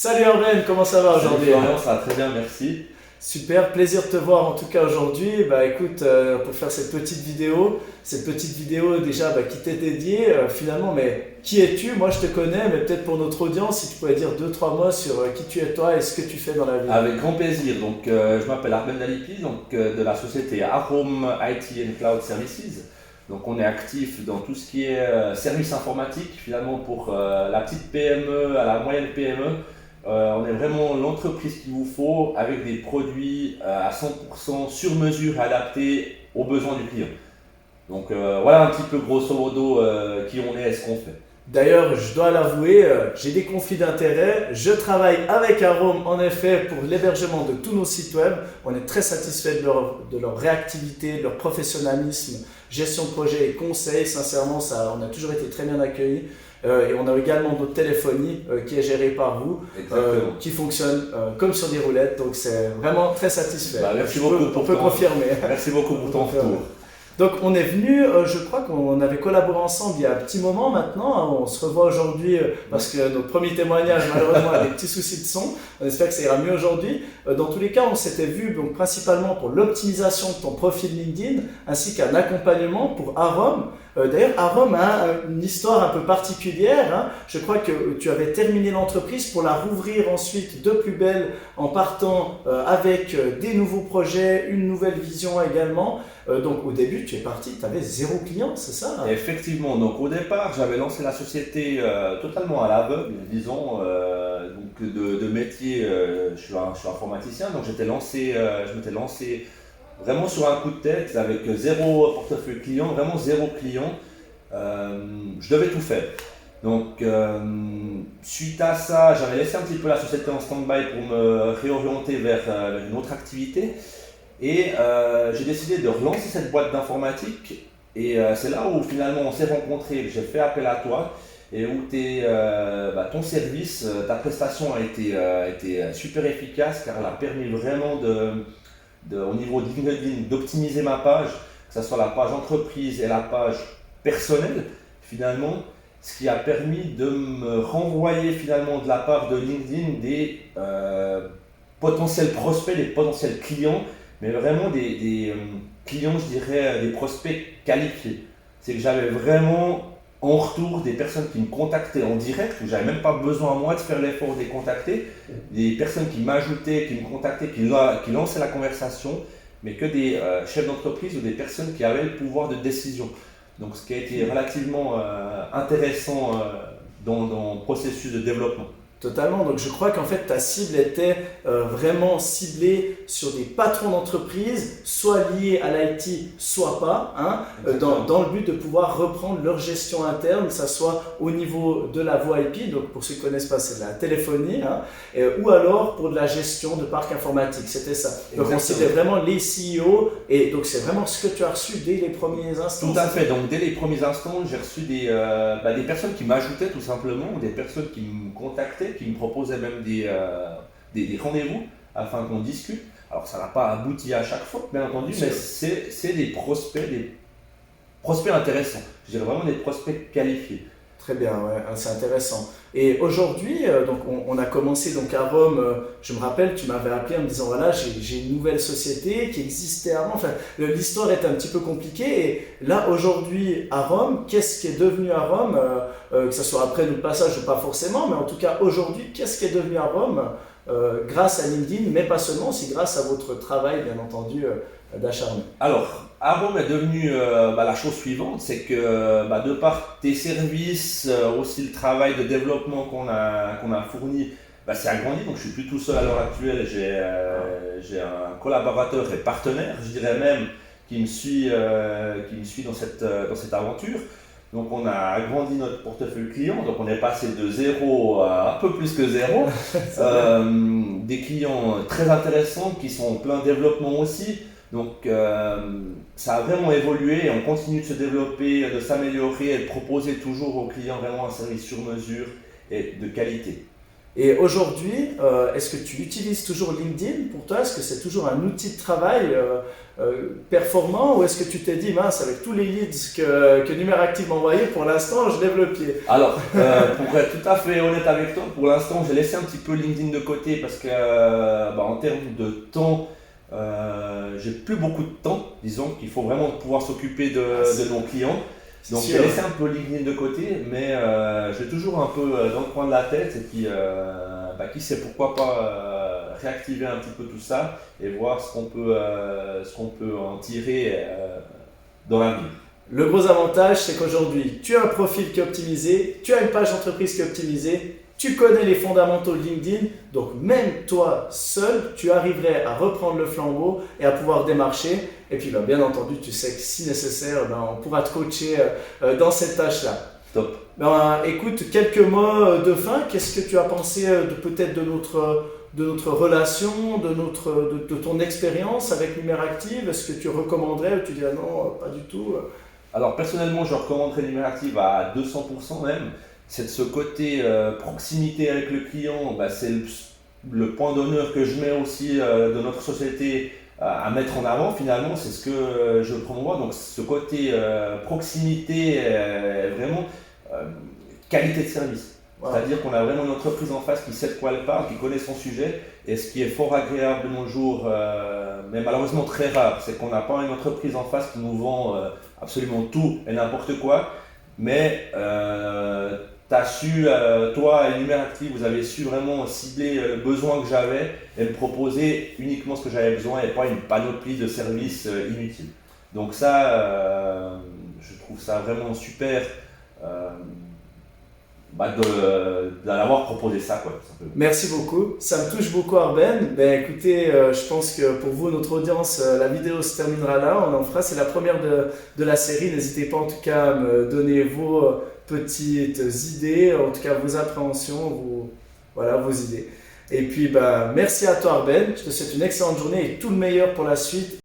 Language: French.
Salut Arben, comment ça va Salut aujourd'hui? Florian, ça va très bien, merci. Super, plaisir de te voir en tout cas aujourd'hui. Bah écoute, pour faire cette petite vidéo déjà qui t'est dédiée, finalement, mais qui es-tu? Moi je te connais, mais peut-être pour notre audience, si tu pouvais dire deux, trois mots sur qui tu es toi et ce que tu fais dans la vie. Avec grand plaisir. Je m'appelle Arben Dalipi, de la société Arome IT and Cloud Services. Donc, on est actif dans tout ce qui est service informatique, finalement pour la petite PME à la moyenne PME. On est vraiment l'entreprise qu'il vous faut avec des produits à 100% sur mesure adaptés aux besoins du client. Voilà un petit peu grosso modo qui on est et ce qu'on fait. D'ailleurs, je dois l'avouer, j'ai des conflits d'intérêts. Je travaille avec Arome en effet pour l'hébergement de tous nos sites web. On est très satisfait de leur réactivité, de leur professionnalisme, gestion de projet et conseil. Sincèrement, on a toujours été très bien accueillis. Et on a également notre téléphonie qui est gérée par vous, qui fonctionne comme sur des roulettes. Donc c'est vraiment très satisfait. Merci beaucoup On peut confirmer. Merci beaucoup pour ton retour. Donc on est venu, je crois qu'on avait collaboré ensemble il y a un petit moment maintenant, hein. On se revoit aujourd'hui parce que notre premier témoignage malheureusement a des petits soucis de son. On espère que ça ira mieux aujourd'hui. Dans tous les cas, on s'était vu donc, principalement pour l'optimisation de ton profil LinkedIn ainsi qu'un accompagnement pour Arome. D'ailleurs, Arome a une histoire un peu particulière, hein. Je crois que tu avais terminé l'entreprise pour la rouvrir ensuite de plus belle en partant avec des nouveaux projets, une nouvelle vision également. Donc au début, tu es parti, tu avais 0 client, c'est ça? Effectivement, donc au départ, j'avais lancé la société totalement à l'aveugle, disons, de métier, je suis informaticien, donc je m'étais lancé vraiment sur un coup de tête avec 0 portefeuille client, vraiment 0 client. Je devais tout faire. Suite à ça, j'avais laissé un petit peu la société en stand-by pour me réorienter vers une autre activité. Et j'ai décidé de relancer cette boîte d'informatique. Et c'est là où finalement on s'est rencontrés. J'ai fait appel à toi et où ton service, ta prestation a été super efficace car elle a permis vraiment au niveau de LinkedIn d'optimiser ma page, que ce soit la page entreprise et la page personnelle finalement, ce qui a permis de me renvoyer finalement de la part de LinkedIn des potentiels prospects, des potentiels clients, mais vraiment des clients, je dirais, des prospects qualifiés. C'est que j'avais vraiment en retour des personnes qui me contactaient en direct, où j'avais même pas besoin moi de faire l'effort de les contacter, des personnes qui m'ajoutaient, qui me contactaient, qui lançaient la conversation, mais que des chefs d'entreprise ou des personnes qui avaient le pouvoir de décision. Donc ce qui a été relativement intéressant dans le processus de développement. Totalement, donc je crois qu'en fait ta cible était vraiment ciblée sur des patrons d'entreprise, soit liés à l'IT, soit pas, hein, dans le but de pouvoir reprendre leur gestion interne, que ce soit au niveau de la voix IP, donc pour ceux qui ne connaissent pas c'est de la téléphonie, hein, ou alors pour de la gestion de parc informatique, c'était ça. Donc on ciblait vraiment les CEO, et donc c'est vraiment ce que tu as reçu dès les premiers instants. Tout à fait, donc dès les premiers instants, j'ai reçu des personnes qui m'ajoutaient tout simplement, des personnes qui me contactaient, qui me proposaient même des rendez-vous afin qu'on discute. Alors ça n'a pas abouti à chaque fois, bien entendu, mais c'est des prospects intéressants. Je dirais vraiment des prospects qualifiés. Très bien, ouais, c'est intéressant. Et aujourd'hui, donc on a commencé donc à Rome. Je me rappelle, tu m'avais appelé en me disant voilà, j'ai une nouvelle société qui existait avant. Enfin, l'histoire est un petit peu compliquée. Et là, aujourd'hui, à Rome, qu'est-ce qui est devenu à Rome, que ce soit après notre passage ou pas forcément, mais en tout cas aujourd'hui, qu'est-ce qui est devenu à Rome grâce à LinkedIn, mais pas seulement, aussi grâce à votre travail, bien entendu, d'acharné. Alors, Arome est devenu la chose suivante, c'est que de par tes services, aussi le travail de développement qu'on a fourni, c'est agrandi. Donc je suis plus tout seul à l'heure actuelle, j'ai un collaborateur et partenaire, je dirais même, qui me suit dans cette aventure. Donc on a agrandi notre portefeuille client, donc on est passé de 0 à un peu plus que 0. Des clients très intéressants qui sont en plein développement aussi. Donc ça a vraiment évolué et on continue de se développer, de s'améliorer et de proposer toujours aux clients vraiment un service sur mesure et de qualité. Et aujourd'hui, est-ce que tu utilises toujours LinkedIn pour toi? Est-ce que c'est toujours un outil de travail performant ou est-ce que tu t'es dit, mince, avec tous les leads que Numeractive m'a envoyés, pour l'instant, je lève le pied? Alors, pour être tout à fait honnête avec toi, pour l'instant, j'ai laissé un petit peu LinkedIn de côté parce que, en termes de temps, j'ai plus beaucoup de temps. Disons qu'il faut vraiment pouvoir s'occuper de nos clients. Donc, j'ai laissé un peu LinkedIn de côté, mais j'ai toujours un peu dans le coin de la tête. Et puis, qui sait, pourquoi pas réactiver un petit peu tout ça et voir ce qu'on peut en tirer dans l'avenir. Le gros avantage, c'est qu'aujourd'hui, tu as un profil qui est optimisé, tu as une page d'entreprise qui est optimisée, tu connais les fondamentaux de LinkedIn, donc même toi seul, tu arriverais à reprendre le flambeau et à pouvoir démarcher. Et puis bien entendu, tu sais que si nécessaire, on pourra te coacher dans cette tâche-là. Top. Écoute, quelques mots de fin. Qu'est-ce que tu as pensé peut-être de notre relation, de ton expérience avec Numeractive? Est-ce que tu recommanderais ou tu dirais non, pas du tout? Alors personnellement, je recommanderais Numeractive à 200% même. C'est de ce côté proximité avec le client, c'est le point d'honneur que je mets aussi de notre société à mettre en avant finalement, c'est ce que je promouvois. Donc ce côté proximité, vraiment qualité de service. Wow. C'est-à-dire qu'on a vraiment une entreprise en face qui sait de quoi elle parle, qui connaît son sujet. Et ce qui est fort agréable de nos jours, mais malheureusement très rare, c'est qu'on n'a pas une entreprise en face qui nous vend absolument tout et n'importe quoi. Mais tu as su, toi et Numeractive, vous avez su vraiment cibler le besoin que j'avais et me proposer uniquement ce que j'avais besoin et pas une panoplie de services inutiles. Donc ça, je trouve ça vraiment super d'avoir proposé ça, quoi. Merci beaucoup, ça me touche beaucoup Arben. Écoutez, je pense que pour vous, notre audience, la vidéo se terminera là, on en fera, c'est la première de la série. N'hésitez pas en tout cas à me donner vos petites idées, en tout cas vos appréhensions, vos idées. Et puis merci à toi Arben, je te souhaite une excellente journée et tout le meilleur pour la suite.